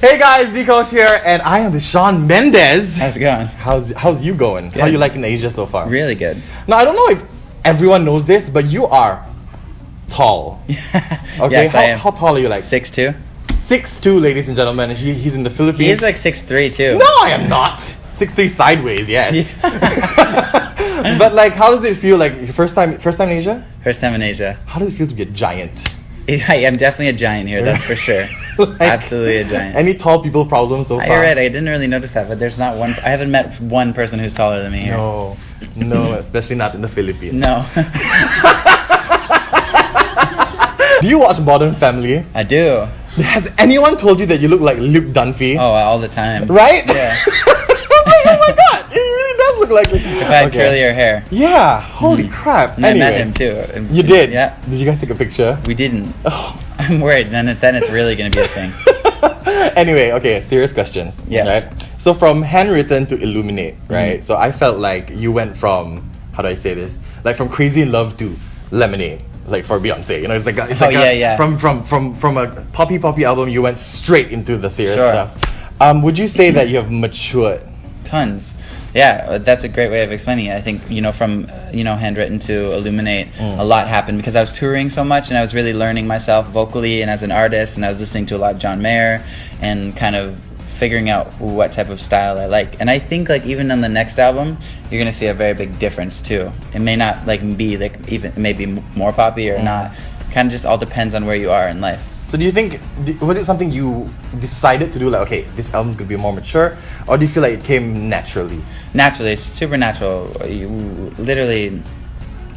Hey guys, V-Coach here, and I am with Shawn Mendes. How's it going? How's you going? Good. How you liking Asia so far? Really good. Now, I don't know if everyone knows this, but you are tall. Okay, Yes, I am. how tall are you? Like 6'2". 6'2", ladies and gentlemen. And he's in the Philippines. He's like 6'3" too. No, I am not. 6'3" sideways, yes. But like, how does it feel? Like your first time in Asia? First time in Asia. How does it feel to be a giant? I am definitely a giant here, that's for sure. Like, Absolutely a giant. Any tall people problems so far? You're right, I didn't really notice that, but there's not one. I haven't met one person who's taller than me here. No, especially not in the Philippines. No. Do you watch Modern Family? I do. Has anyone told you that you look like Luke Dunphy? Oh, all the time. Right? Yeah. Oh my god, it really does look like it. If I had curlier hair. Yeah, holy crap. And Anyway, I met him too. And- You did? Yeah. Did you guys take a picture? We didn't. Oh. I'm worried. Then it's really going to be a thing. Anyway, okay, serious questions. Yeah. Right? So from handwritten to illuminate, right? So I felt like you went from, how do I say this? Like from Crazy in Love to Lemonade. Like for Beyonce, you know, it's like from a poppy album, you went straight into the serious stuff. Would you say that you have matured? Tons. Yeah, that's a great way of explaining it. I think, from, handwritten to illuminate, a lot happened because I was touring so much and I was really learning myself vocally and as an artist, and I was listening to a lot of John Mayer and kind of figuring out what type of style I like. And I think like even on the next album, you're gonna see a very big difference too. It may not be even maybe more poppy or not. Kind of just all depends on where you are in life. So do you think, was it something you decided to do, like, okay, this album's gonna be more mature, or do you feel like it came naturally? Naturally, it's super natural. Literally,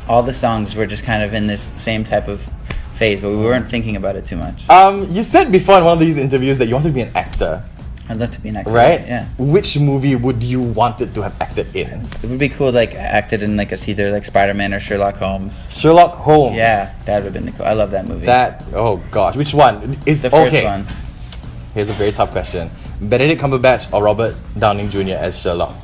all the songs were just kind of in this same type of phase, but we weren't thinking about it too much. You said before in one of these interviews that you wanted to be an actor. I'd love to be an actor. Right? Yeah. Which movie would you wanted to have acted in? It would be cool, like acted in either like Spider-Man or Sherlock Holmes. Sherlock Holmes. Yeah, that would have been cool. I love that movie. Oh gosh, which one? Is the first one. Here's a very tough question: Benedict Cumberbatch or Robert Downey Jr. as Sherlock?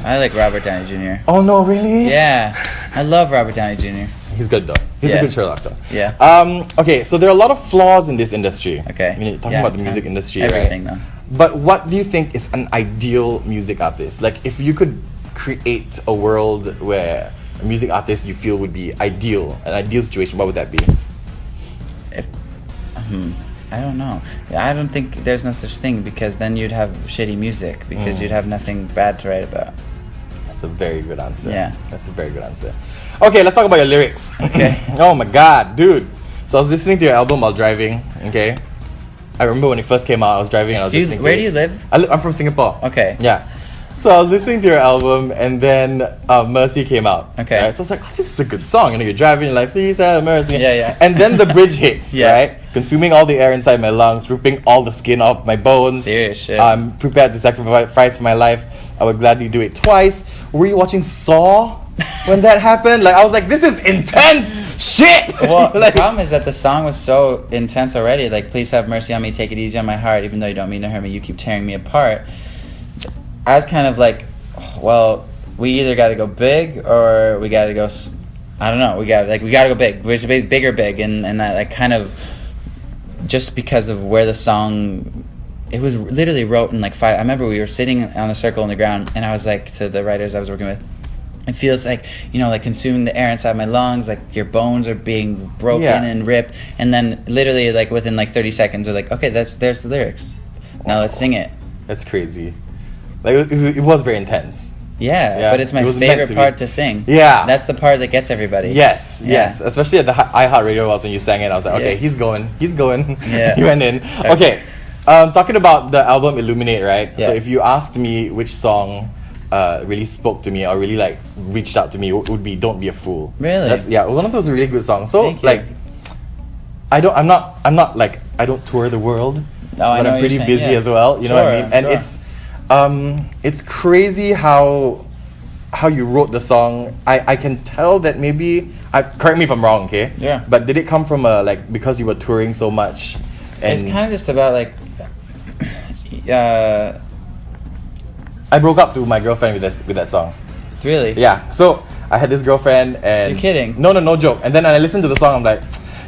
I like Robert Downey Jr. Oh no, really? Yeah, I love Robert Downey Jr. He's good though. He's a good Sherlock though. Yeah. Okay, so there are a lot of flaws in this industry. Okay. I mean, talking about the music industry, everything right? though. But what do you think is an ideal music artist? Like, if you could create a world where a music artist you feel would be ideal, an ideal situation, what would that be? I don't know. I don't think there's no such thing, because then you'd have shitty music, because you'd have nothing bad to write about. That's a very good answer. Yeah. That's a very good answer. Okay, let's talk about your lyrics. Okay. Oh my god, dude. So I was listening to your album while driving, okay? I remember when it first came out, I was driving and I was listening to Where it. do you live? I'm from Singapore. Okay. Yeah. So I was listening to your album and then Mercy came out. Okay. Right? So I was like, oh, this is a good song. You're driving, you're like, please have mercy. Yeah. And then the bridge hits, Yes. right? Consuming all the air inside my lungs, ripping all the skin off my bones. Serious shit. I'm prepared to sacrifice my life. I would gladly do it twice. Were you watching Saw when that happened? Like, I was like, this is intense shit! Well, Like, the problem is that the song was so intense already. Like, please have mercy on me, take it easy on my heart, even though you don't mean to hurt me, you keep tearing me apart. I was kind of like, well, we either got to go big or we got to go. I don't know. We got to go big. Which big or big, and I like kind of just because of where the song. It was literally wrote in like 5. I remember we were sitting on a circle on the ground, and I was like to the writers I was working with, it feels like, like consuming the air inside my lungs, like your bones are being broken and ripped, and then literally like within like 30 seconds they're like, okay, there's the lyrics. Now let's sing it. That's crazy. Like, it was very intense. Yeah, but it's my favorite part to sing. Yeah. That's the part that gets everybody. Yes. Especially at the iHeartRadio was when you sang it. I was like, okay, he's going. Yeah. He went in. Okay. Talking about the album Illuminate, right? Yeah. So if you asked me which song really spoke to me or really like reached out to me, it would be "Don't Be a Fool." Really? One of those really good songs. So Thank you. like, I'm not like, I don't tour the world, Oh, I but know I'm what pretty you're busy saying, as well. You know what I mean? And sure. it's crazy how you wrote the song. I can tell that maybe, correct me if I'm wrong, okay? Yeah. But did it come from because you were touring so much? And It's kind of just about like. I broke up to my girlfriend with that song. Really? Yeah. So I had this girlfriend and. You're kidding. No joke. And then when I listened to the song, I'm like,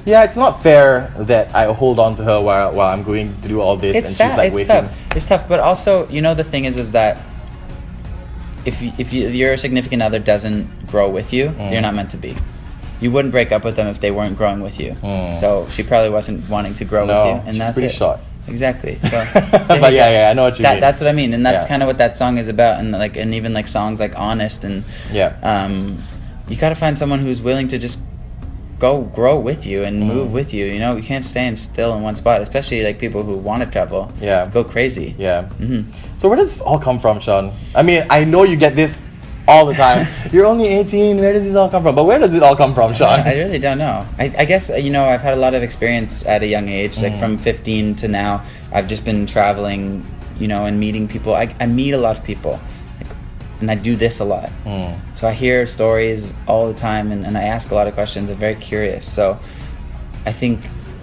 yeah, it's not fair that I hold on to her while I'm going to do all this, and she's like waiting. It's tough, but also, you know, the thing is that if your significant other doesn't grow with you, you're not meant to be. You wouldn't break up with them if they weren't growing with you. So she probably wasn't wanting to grow with you, and she's that's pretty short. Exactly. So, but yeah, I know what you mean. That's what I mean, and that's kind of what that song is about, and even like songs like Honest, and you gotta find someone who's willing to just grow with you and move with you. You know, you can't stay still in one spot, especially like people who want to travel. Go crazy. So where does this all come from, Shawn? I mean, I know you get this all the time. You're only 18. Where does this all come from? But where does it all come from, Shawn? I really don't know. I guess, you know, I've had a lot of experience at a young age. Like from 15 to now, I've just been traveling, you know, and meeting people. I meet a lot of people, and I do this a lot. So I hear stories all the time, and I ask a lot of questions. I'm very curious. So I think,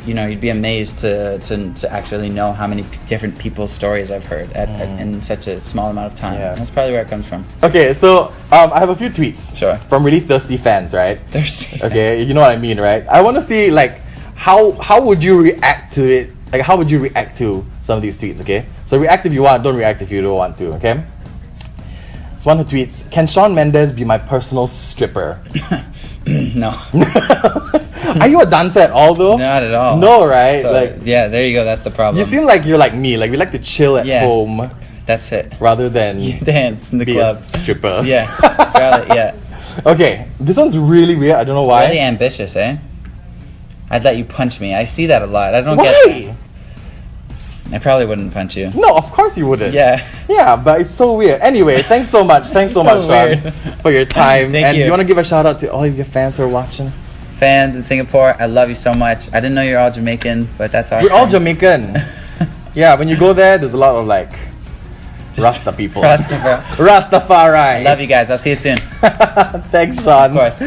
you know, you'd be amazed to actually know how many different people's stories I've heard in such a small amount of time. That's probably where it comes from. Okay, so I have a few tweets from really thirsty fans, right? Thirsty. Okay, you know what I mean, right? I want to see like how would you react to it? Like how would you react to some of these tweets? Okay, so react if you want, don't react if you don't want to. Okay. So one who tweets, "Can Shawn Mendes be my personal stripper?" No. Are you a dancer at all though? Not at all. No, right? So, like, yeah, there you go. That's the problem. You seem like you're like me. Like we like to chill at home. That's it. Rather than dance in the be club. A stripper. Yeah. Rather, yeah. Okay, this one's really weird. I don't know why. Really ambitious, eh? I'd let you punch me. I see that a lot. I don't why? get that. I probably wouldn't punch you. No, of course you wouldn't. Yeah. Yeah, but it's so weird. Anyway, thanks so much. Thanks so much, Shawn, for your time. Thank you. You want to give a shout out to all of your fans who are watching? Fans in Singapore, I love you so much. I didn't know you're all Jamaican, but that's awesome. We're all Jamaican. Yeah, when you go there, there's a lot of like Rasta people. Rastafari. Rastafari. Love you guys. I'll see you soon. Thanks, Shawn. Of course.